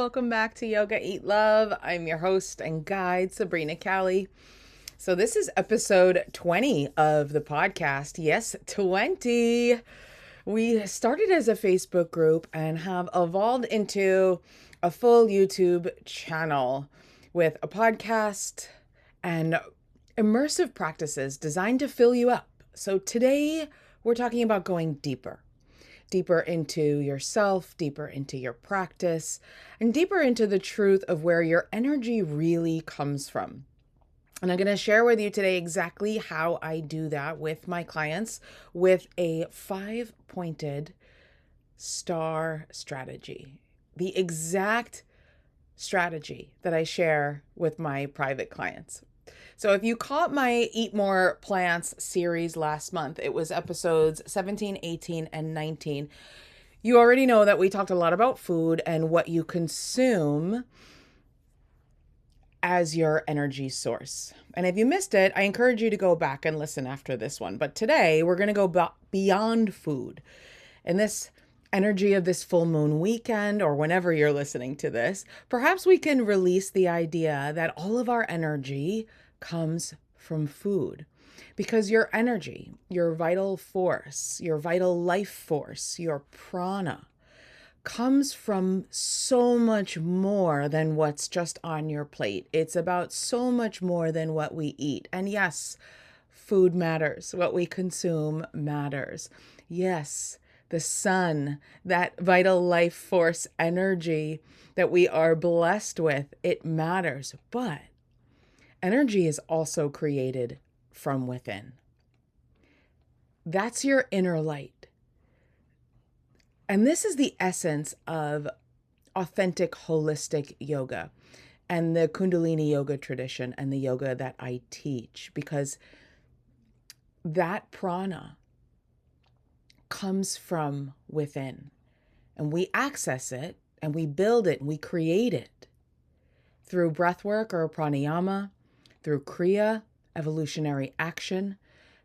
Welcome back to Yoga Eat Love. I'm your host and guide, Sabrina Calli. So, this is episode 20 of the podcast. Yes, 20. We started as a Facebook group and have evolved into a full YouTube channel with a podcast and immersive practices designed to fill you up. So, today we're talking about going deeper into yourself, deeper into your practice, and deeper into the truth of where your energy really comes from. And I'm going to share with you today exactly how I do that with my clients with a 5-pointed star strategy. The exact strategy that I share with my private clients. So if you caught my Eat More Plants series last month, it was episodes 17, 18, and 19. You already know that we talked a lot about food and what you consume as your energy source. And if you missed it, I encourage you to go back and listen after this one. But today we're going to go beyond food. And this energy of this full moon weekend, or whenever you're listening to this, perhaps we can release the idea that all of our energy comes from food. Because your energy, your vital force, your vital life force, your prana, comes from so much more than what's just on your plate. It's about so much more than what we eat. And yes, food matters. What we consume matters. Yes, the sun, that vital life force energy that we are blessed with, it matters. But energy is also created from within. That's your inner light. And this is the essence of authentic holistic yoga and the Kundalini yoga tradition and the yoga that I teach, because that prana comes from within, and we access it and we build it and we create it through breathwork or pranayama, through kriya, evolutionary action,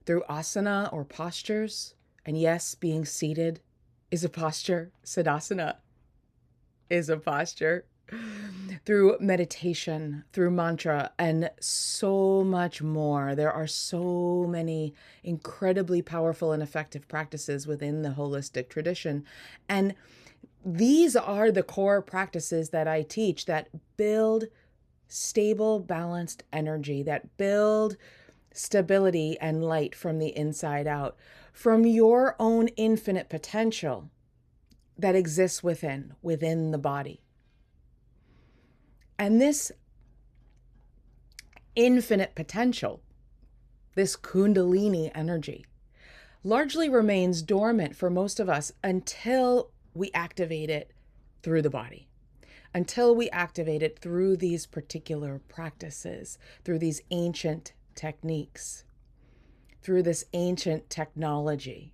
through asana or postures. And yes, being seated is a posture. Siddhasana is a posture. Through meditation, through mantra, and so much more. There are so many incredibly powerful and effective practices within the holistic tradition. And these are the core practices that I teach that build stable, balanced energy, that build stability and light from the inside out, from your own infinite potential that exists within the body. And this infinite potential, this Kundalini energy, largely remains dormant for most of us until we activate it through the body, until we activate it through these particular practices, through these ancient techniques, through this ancient technology,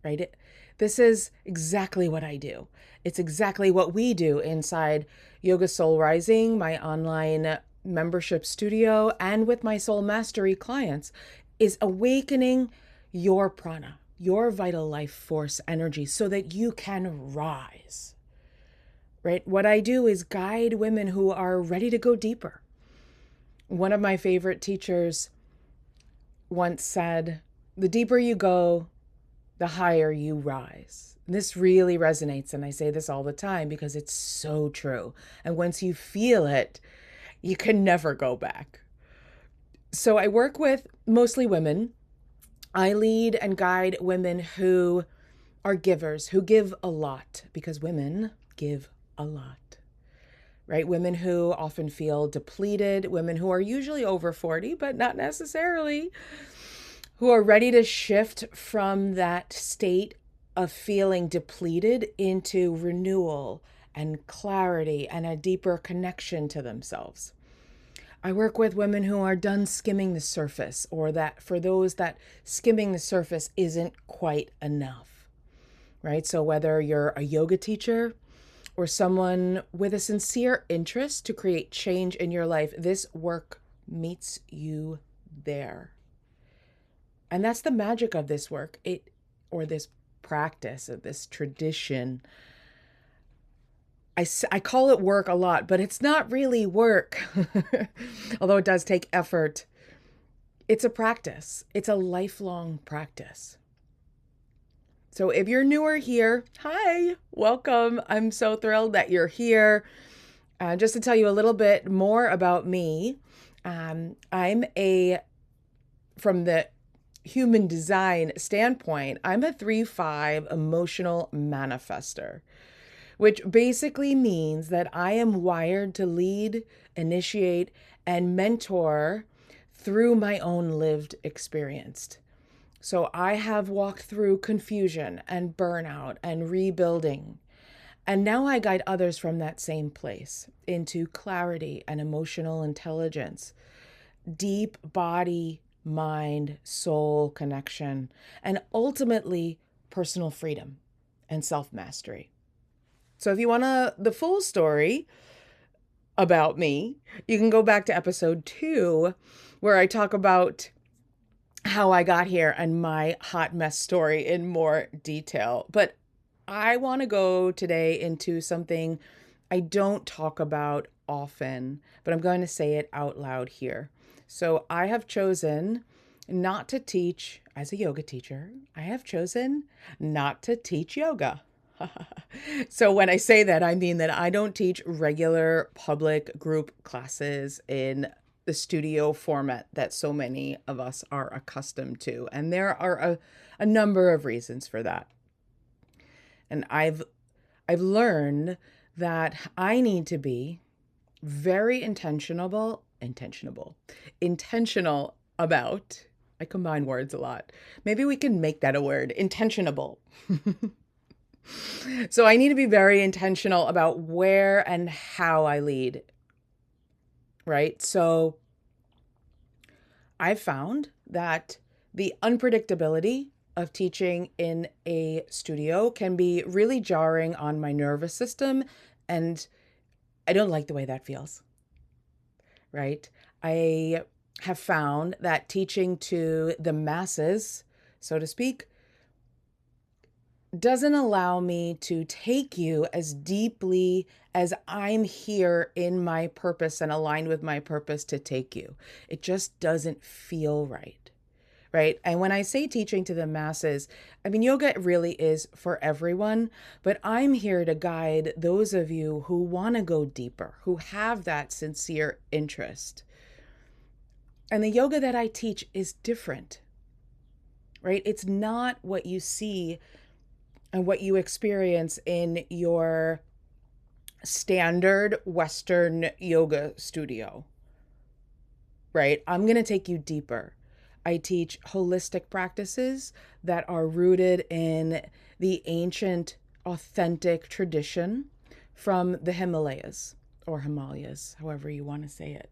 right? This is exactly what I do. It's exactly what we do inside Yoga Soul Rising, my online membership studio, and with my Soul Mastery clients, is awakening your prana, your vital life force energy, so that you can rise, right? What I do is guide women who are ready to go deeper. One of my favorite teachers once said, "The deeper you go, the higher you rise." This really resonates, and I say this all the time because it's so true. And once you feel it, you can never go back. So I work with mostly women. I lead and guide women who are givers, who give a lot, because women give a lot, right? Women who often feel depleted, women who are usually over 40, but not necessarily, who are ready to shift from that state of feeling depleted into renewal and clarity and a deeper connection to themselves. I work with women who are done skimming the surface, or that for those that skimming the surface isn't quite enough, right? So whether you're a yoga teacher or someone with a sincere interest to create change in your life, this work meets you there. And that's the magic of this work, or this practice, of this tradition. I call it work a lot, but it's not really work, although it does take effort. It's a practice. It's a lifelong practice. So if you're newer here, hi, welcome. I'm so thrilled that you're here. Just to tell you a little bit more about me, I'm from the human design standpoint, I'm a 3/5 emotional manifester, which basically means that I am wired to lead, initiate, and mentor through my own lived experience. So I have walked through confusion and burnout and rebuilding. And now I guide others from that same place into clarity and emotional intelligence, deep body, mind, soul connection, and ultimately personal freedom and self-mastery. So if you want the full story about me, you can go back to episode 2, where I talk about how I got here and my hot mess story in more detail. But I want to go today into something I don't talk about often, but I'm going to say it out loud here. So I have chosen not to teach as a yoga teacher. I have chosen not to teach yoga. So when I say that, I mean that I don't teach regular public group classes in the studio format that so many of us are accustomed to. And there are a number of reasons for that. And I've learned that I need to be very intentional about, I combine words a lot. Maybe we can make that a word, intentionable. So I need to be very intentional about where and how I lead, right? So I've found that the unpredictability of teaching in a studio can be really jarring on my nervous system, and I don't like the way that feels, right? I have found that teaching to the masses, so to speak, doesn't allow me to take you as deeply as I'm here in my purpose and aligned with my purpose to take you. It just doesn't feel right. Right. And when I say teaching to the masses, I mean, yoga really is for everyone, but I'm here to guide those of you who want to go deeper, who have that sincere interest. And the yoga that I teach is different, right? It's not what you see and what you experience in your standard Western yoga studio, right? I'm going to take you deeper. I teach holistic practices that are rooted in the ancient, authentic tradition from the Himalayas, or Himalayas, however you want to say it.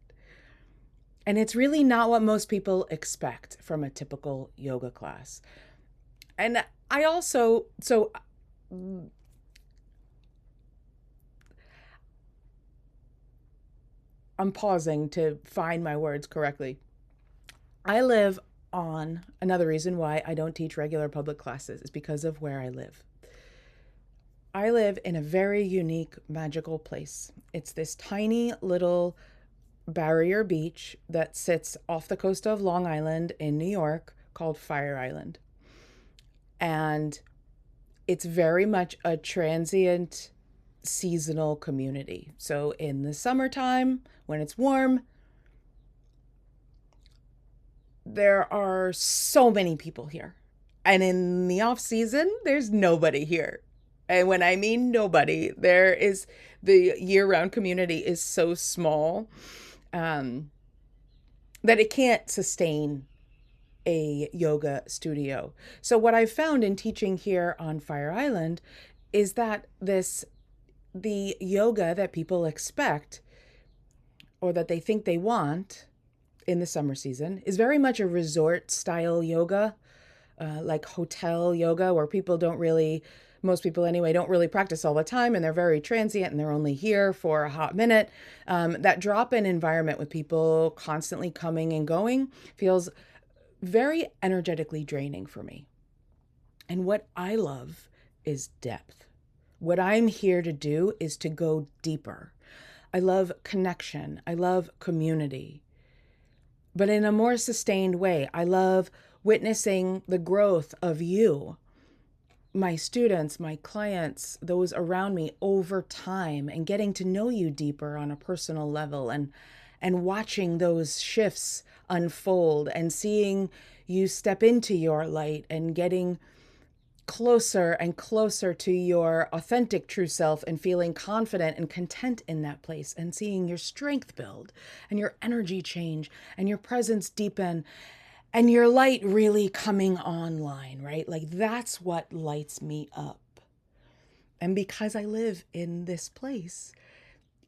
And it's really not what most people expect from a typical yoga class. And I also, I'm pausing to find my words correctly. I live on, another reason why I don't teach regular public classes is because of where I live. I live in a very unique, magical place. It's this tiny little barrier beach that sits off the coast of Long Island in New York called Fire Island. And it's very much a transient, seasonal community. So in the summertime, when it's warm, there are so many people here. And in the off season, there's nobody here. And when I mean nobody, the year-round community is so small that it can't sustain a yoga studio. So what I've found in teaching here on Fire Island is that the yoga that people expect or that they think they want in the summer season is very much a resort style yoga, like hotel yoga, where most people anyway, don't really practice all the time, and they're very transient and they're only here for a hot minute. That drop-in environment with people constantly coming and going feels very energetically draining for me. And what I love is depth. What I'm here to do is to go deeper. I love connection. I love community, but in a more sustained way. I love witnessing the growth of you, my students, my clients, those around me over time, and getting to know you deeper on a personal level, and watching those shifts unfold and seeing you step into your light and getting closer and closer to your authentic true self and feeling confident and content in that place, and seeing your strength build and your energy change and your presence deepen and your light really coming online, right? Like that's what lights me up. And because I live in this place,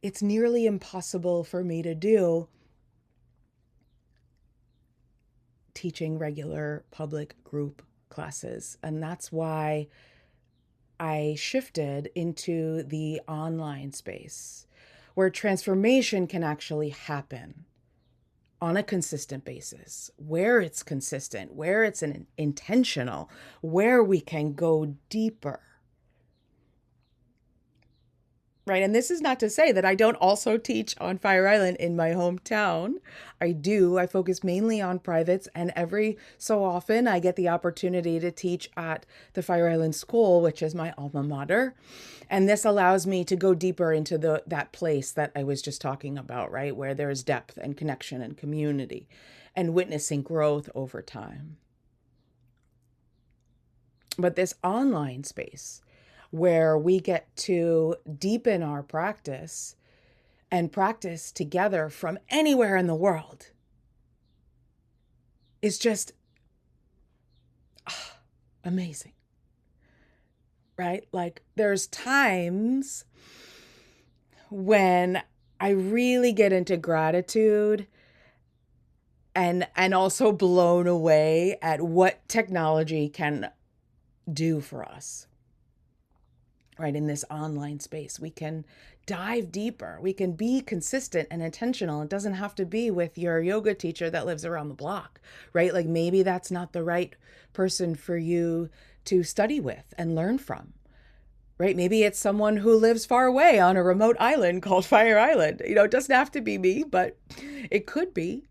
it's nearly impossible for me to do teaching regular public group classes. And that's why I shifted into the online space where transformation can actually happen on a consistent basis, where it's consistent, where it's an intentional, where we can go deeper. Right. And this is not to say that I don't also teach on Fire Island in my hometown. I do. I focus mainly on privates, and every so often I get the opportunity to teach at the Fire Island School, which is my alma mater. And this allows me to go deeper into that place that I was just talking about, right? Where there's depth and connection and community and witnessing growth over time. But this online space, where we get to deepen our practice and practice together from anywhere in the world, is just amazing, right? Like there's times when I really get into gratitude and also blown away at what technology can do for us. Right, in this online space, we can dive deeper. We can be consistent and intentional. It doesn't have to be with your yoga teacher that lives around the block, right? Like maybe that's not the right person for you to study with and learn from, right? Maybe it's someone who lives far away on a remote island called Fire Island. You know, it doesn't have to be me, but it could be.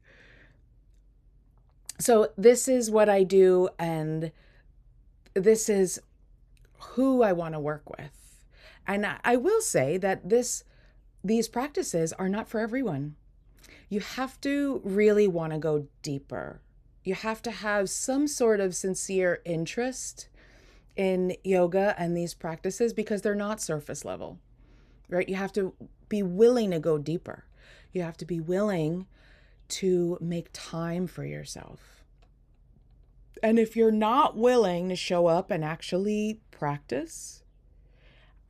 So this is what I do, and this is who I want to work with. And I will say that these practices are not for everyone. You have to really want to go deeper. You have to have some sort of sincere interest in yoga and these practices, because they're not surface level, right? You have to be willing to go deeper. You have to be willing to make time for yourself. And if you're not willing to show up and actually practice,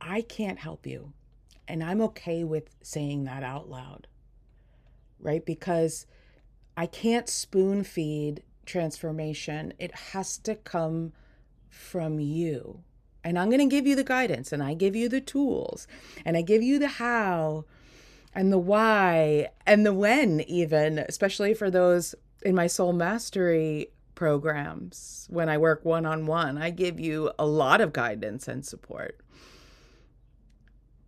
I can't help you. And I'm okay with saying that out loud, right? Because I can't spoon feed transformation. It has to come from you. And I'm going to give you the guidance, and I give you the tools, and I give you the how and the why and the when, even, especially for those in my soul mastery programs. When I work one-on-one, I give you a lot of guidance and support.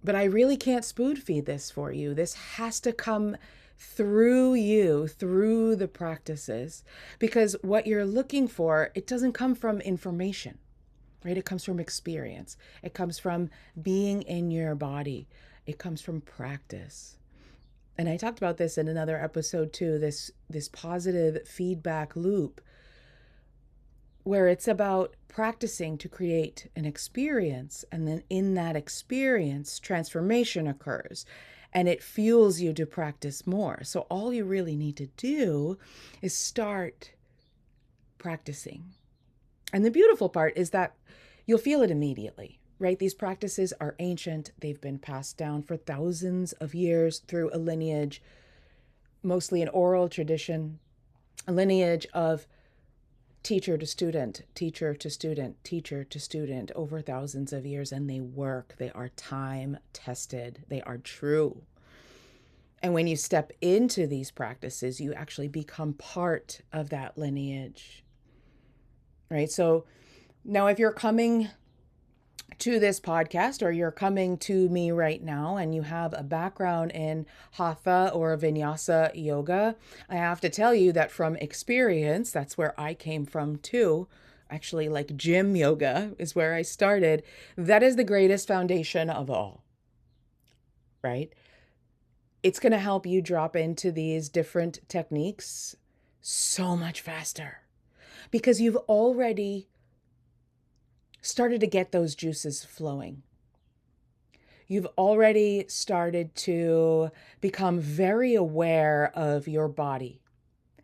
But I really can't spoon feed this for you. This has to come through you, through the practices, because what you're looking for, it doesn't come from information, right? It comes from experience. It comes from being in your body. It comes from practice. And I talked about this in another episode too, this positive feedback loop, where it's about practicing to create an experience. And then in that experience, transformation occurs and it fuels you to practice more. So all you really need to do is start practicing. And the beautiful part is that you'll feel it immediately, right? These practices are ancient. They've been passed down for thousands of years through a lineage, mostly an oral tradition, a lineage of teacher to student, teacher to student, teacher to student over thousands of years. And they work. They are time tested. They are true. And when you step into these practices, you actually become part of that lineage, right? So now if you're coming to this podcast, or you're coming to me right now and you have a background in hatha or vinyasa yoga, I have to tell you that from experience, that's where I came from too. Actually, like gym yoga is where I started. That is the greatest foundation of all, right? It's going to help you drop into these different techniques so much faster because you've already started to get those juices flowing. You've already started to become very aware of your body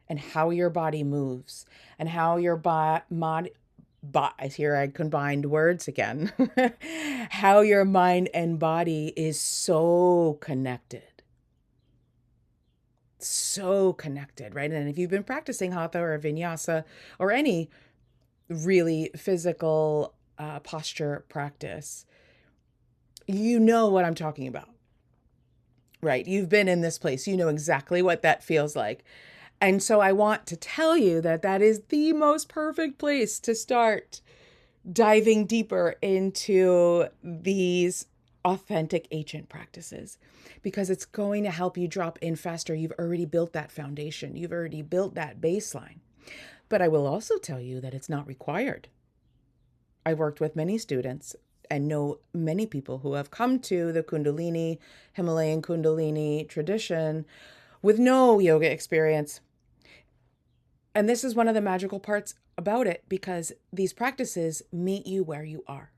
and how your body moves and how your here I combined words again, how your mind and body is so connected. So connected, right? And if you've been practicing hatha or vinyasa or any really physical posture practice, you know what I'm talking about, right? You've been in this place. You know exactly what that feels like. And so I want to tell you that that is the most perfect place to start diving deeper into these authentic ancient practices because it's going to help you drop in faster. You've already built that foundation. You've already built that baseline. But I will also tell you that it's not required. I've worked with many students and know many people who have come to the Kundalini, Himalayan Kundalini tradition with no yoga experience. And this is one of the magical parts about it because these practices meet you where you are.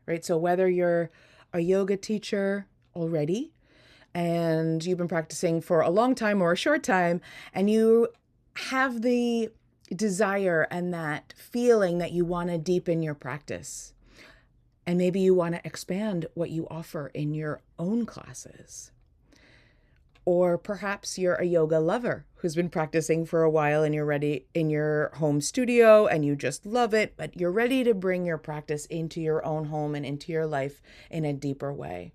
Right? So whether you're a yoga teacher already and you've been practicing for a long time or a short time and you have the desire and that feeling that you want to deepen your practice and maybe you want to expand what you offer in your own classes. Or perhaps you're a yoga lover who's been practicing for a while and you're ready in your home studio and you just love it, but you're ready to bring your practice into your own home and into your life in a deeper way.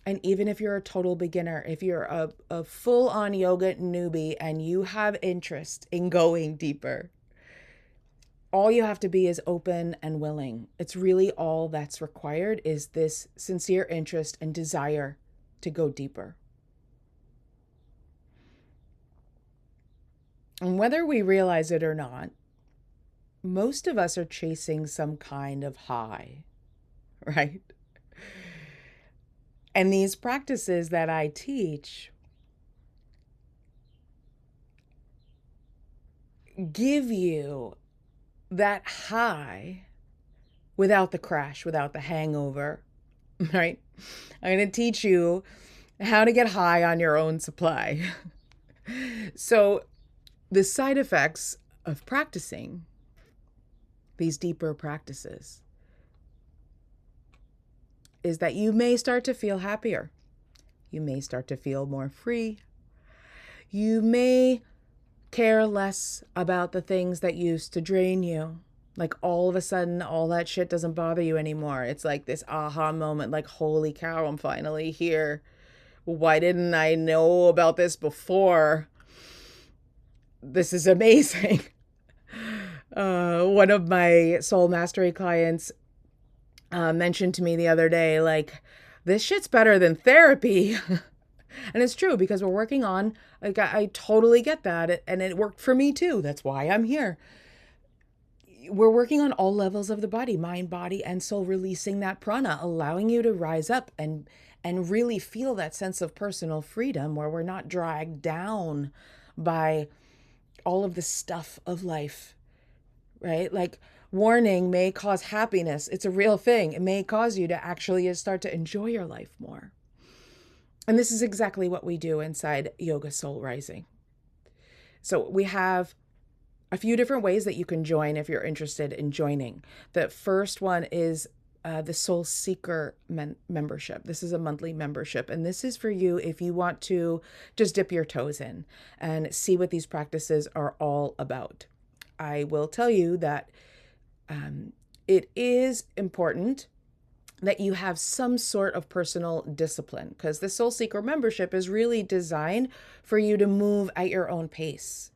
And even if you're a total beginner, if you're a full-on yoga newbie and you have interest in going deeper, all you have to be is open and willing. It's really all that's required is this sincere interest and desire to go deeper. And whether we realize it or not, most of us are chasing some kind of high, right? And these practices that I teach give you that high without the crash, without the hangover, right? I'm going to teach you how to get high on your own supply. So the side effects of practicing these deeper practices is that you may start to feel happier. You may start to feel more free. You may care less about the things that used to drain you. Like all of a sudden, all that shit doesn't bother you anymore. It's like this aha moment, like, holy cow, I'm finally here. Why didn't I know about this before? This is amazing. One of my soul mastery clients mentioned to me the other day, like, this shit's better than therapy. And it's true because we're working on, like, I totally get that. And it worked for me too. That's why I'm here. We're working on all levels of the body, mind, body, and soul, releasing that prana, allowing you to rise up and really feel that sense of personal freedom where we're not dragged down by all of the stuff of life, right? Like, warning may cause happiness. It's a real thing. It may cause you to actually start to enjoy your life more. And this is exactly what we do inside Yoga Soul Rising. So we have a few different ways that you can join if you're interested in joining. The first one is the Soul Seeker membership. This is a monthly membership, and this is for you if you want to just dip your toes in and see what these practices are all about. I will tell you that it is important that you have some sort of personal discipline because the Soul Seeker membership is really designed for you to move at your own pace,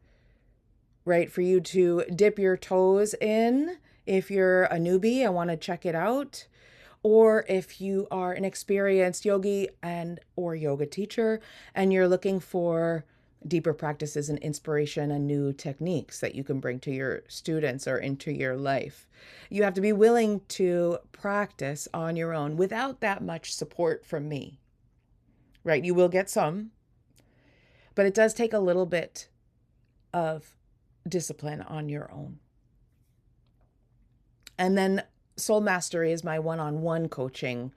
right? For you to dip your toes in If you're a newbie and want to check it out, or if you are an experienced yogi and or yoga teacher and you're looking for deeper practices and inspiration and new techniques that you can bring to your students or into your life. You have to be willing to practice on your own without that much support from me, right? You will get some, but it does take a little bit of discipline on your own. And then Soul Mastery is my one-on-one coaching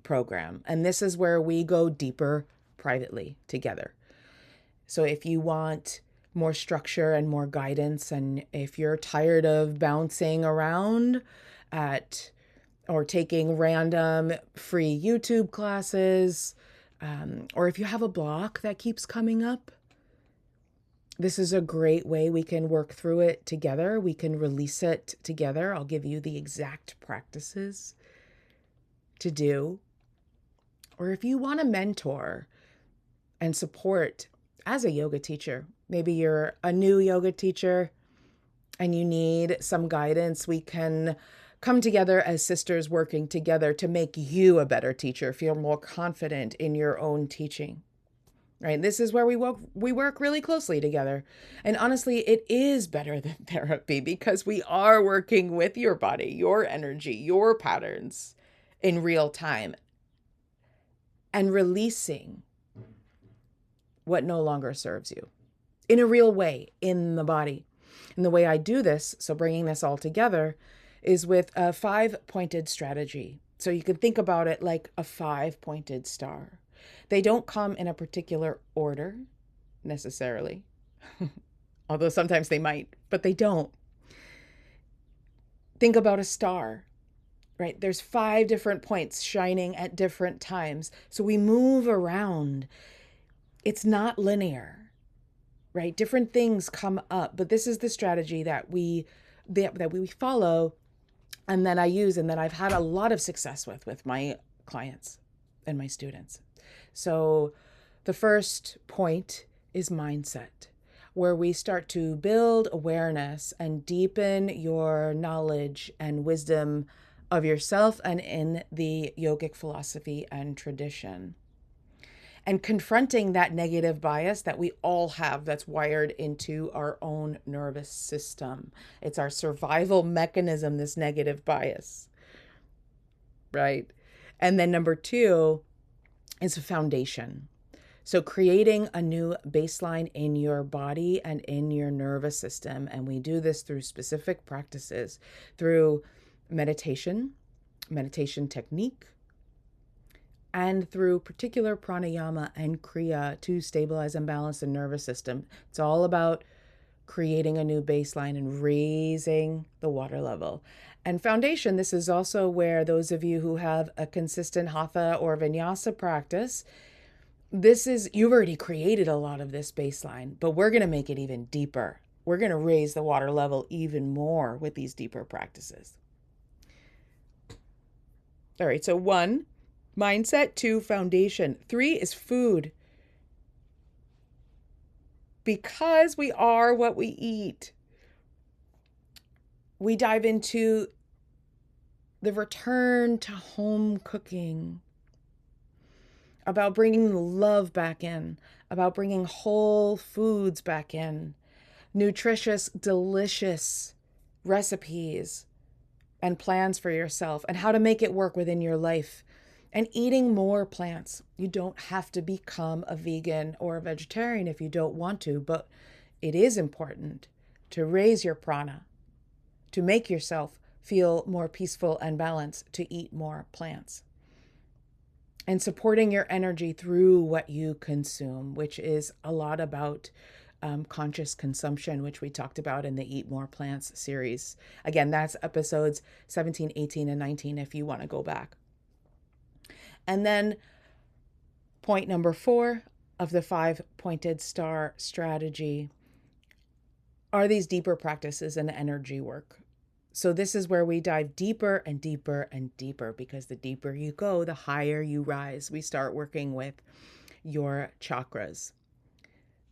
program. And this is where we go deeper privately together. So if you want more structure and more guidance, and if you're tired of bouncing around at or taking random free YouTube classes, or if you have a block that keeps coming up, this is a great way we can work through it together. We can release it together. I'll give you the exact practices to do. Or if you want a mentor and support as a yoga teacher, maybe you're a new yoga teacher and you need some guidance, we can come together as sisters working together to make you a better teacher, feel more confident in your own teaching. Right? This is where we work really closely together. And honestly, it is better than therapy because we are working with your body, your energy, your patterns in real time and releasing what no longer serves you in a real way in the body. And the way I do this, so bringing this all together, is with a 5-pointed strategy. So you can think about it like a 5-pointed star. They don't come in a particular order necessarily, although sometimes they might, but they don't. Think about a star, right? There's 5 different points shining at different times. So we move around. It's not linear, right? Different things come up, but this is the strategy that we follow and that I use and that I've had a lot of success with my clients and my students. So the first point is mindset, where we start to build awareness and deepen your knowledge and wisdom of yourself and in the yogic philosophy and tradition. And confronting that negative bias that we all have that's wired into our own nervous system. It's our survival mechanism, this negative bias, right? And then number 2 is a foundation. So creating a new baseline in your body and in your nervous system. And we do this through specific practices, through meditation technique, and through particular pranayama and kriya to stabilize and balance the nervous system. It's all about creating a new baseline and raising the water level. And foundation, this is also where those of you who have a consistent hatha or vinyasa practice, you've already created a lot of this baseline, but we're going to make it even deeper. We're going to raise the water level even more with these deeper practices. All right, so 1, mindset. 2, foundation. 3 is food. Because we are what we eat, we dive into the return to home cooking, about bringing love back in, about bringing whole foods back in, nutritious, delicious recipes and plans for yourself and how to make it work within your life. And eating more plants. You don't have to become a vegan or a vegetarian if you don't want to, but it is important to raise your prana, to make yourself feel more peaceful and balanced, to eat more plants. And supporting your energy through what you consume, which is a lot about conscious consumption, which we talked about in the Eat More Plants series. Again, that's episodes 17, 18, and 19 if you want to go back. And then point number 4 of the 5-pointed star strategy are these deeper practices and energy work. So this is where we dive deeper and deeper and deeper, because the deeper you go, the higher you rise. We start working with your chakras,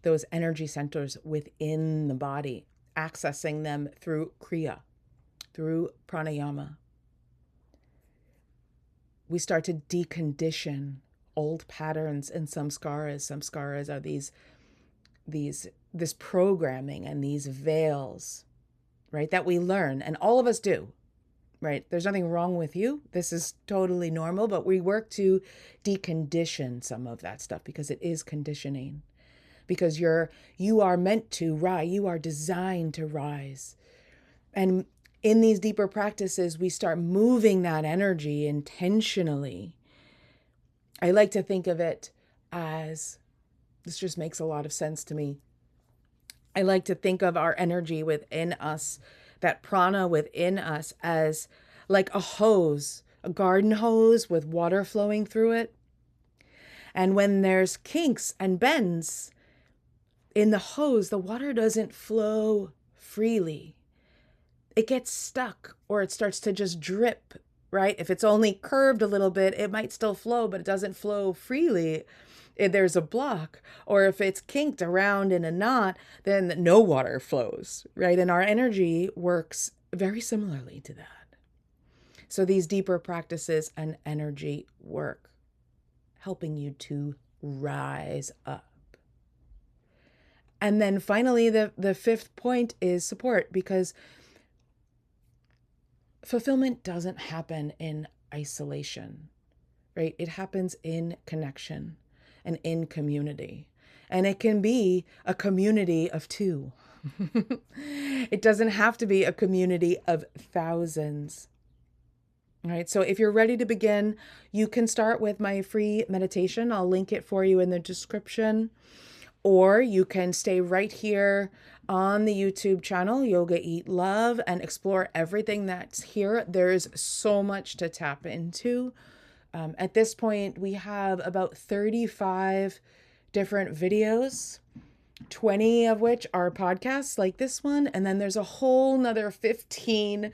those energy centers within the body, accessing them through kriya, through pranayama, we start to decondition old patterns and samskaras. Samskaras are this programming and these veils, right, that we learn, and all of us do, right? There's nothing wrong with you. This is totally normal, but we work to decondition some of that stuff because it is conditioning. Because you are meant to rise. You are designed to rise. And in these deeper practices, we start moving that energy intentionally. I like to think of it as, this just makes a lot of sense to me. I like to think of our energy within us, that prana within us, as like a hose, a garden hose with water flowing through it. And when there's kinks and bends in the hose, the water doesn't flow freely. It gets stuck, or it starts to just drip, right? If it's only curved a little bit, it might still flow, but it doesn't flow freely. If there's a block, or if it's kinked around in a knot, then no water flows, right? And our energy works very similarly to that. So these deeper practices and energy work, helping you to rise up. And then finally, the fifth point is support, because fulfillment doesn't happen in isolation, right? It happens in connection and in community. And it can be a community of two. It doesn't have to be a community of thousands, right? So if you're ready to begin, you can start with my free meditation. I'll link it for you in the description. Or you can stay right here on the YouTube channel, Yoga Eat Love, and explore everything that's here. There's so much to tap into. At this point, we have about 35 different videos, 20 of which are podcasts like this one. And then there's a whole nother 15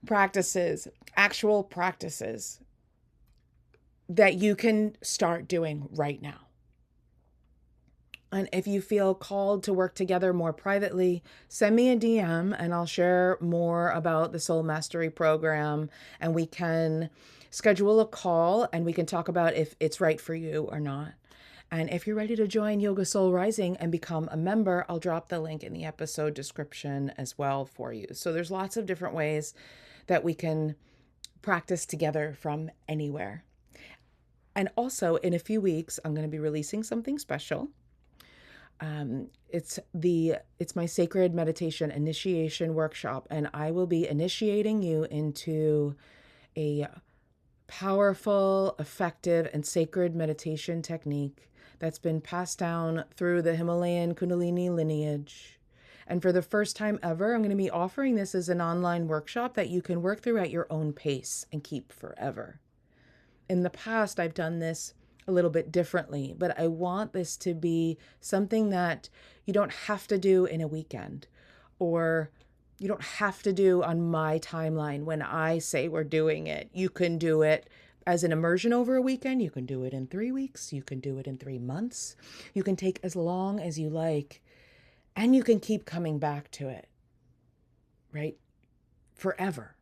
practices, actual practices that you can start doing right now. And if you feel called to work together more privately, send me a DM and I'll share more about the Soul Mastery Program, and we can schedule a call and we can talk about if it's right for you or not. And if you're ready to join Yoga Soul Rising and become a member, I'll drop the link in the episode description as well for you. So there's lots of different ways that we can practice together from anywhere. And also in a few weeks, I'm going to be releasing something special. It's my sacred meditation initiation workshop, and I will be initiating you into a powerful, effective, and sacred meditation technique that's been passed down through the Himalayan Kundalini lineage. And for the first time ever, I'm going to be offering this as an online workshop that you can work through at your own pace and keep forever. In the past, I've done this a little bit differently, but I want this to be something that you don't have to do in a weekend, or you don't have to do on my timeline when I say we're doing it. You can do it as an immersion over a weekend. You can do it in 3 weeks. You can do it in 3 months. You can take as long as you like, and you can keep coming back to it, right? Forever.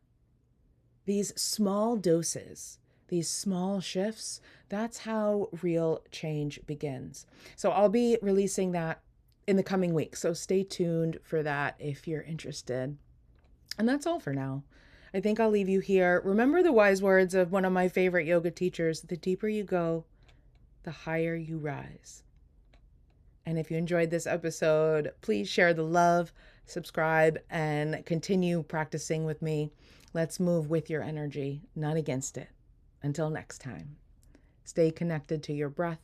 These small doses, these small shifts, that's how real change begins. So I'll be releasing that in the coming weeks. So stay tuned for that if you're interested. And that's all for now. I think I'll leave you here. Remember the wise words of one of my favorite yoga teachers: the deeper you go, the higher you rise. And if you enjoyed this episode, please share the love, subscribe, and continue practicing with me. Let's move with your energy, not against it. Until next time, stay connected to your breath,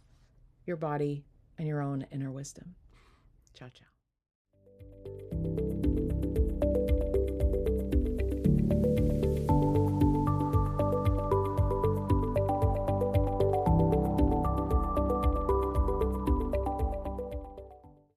your body, and your own inner wisdom. Ciao, ciao.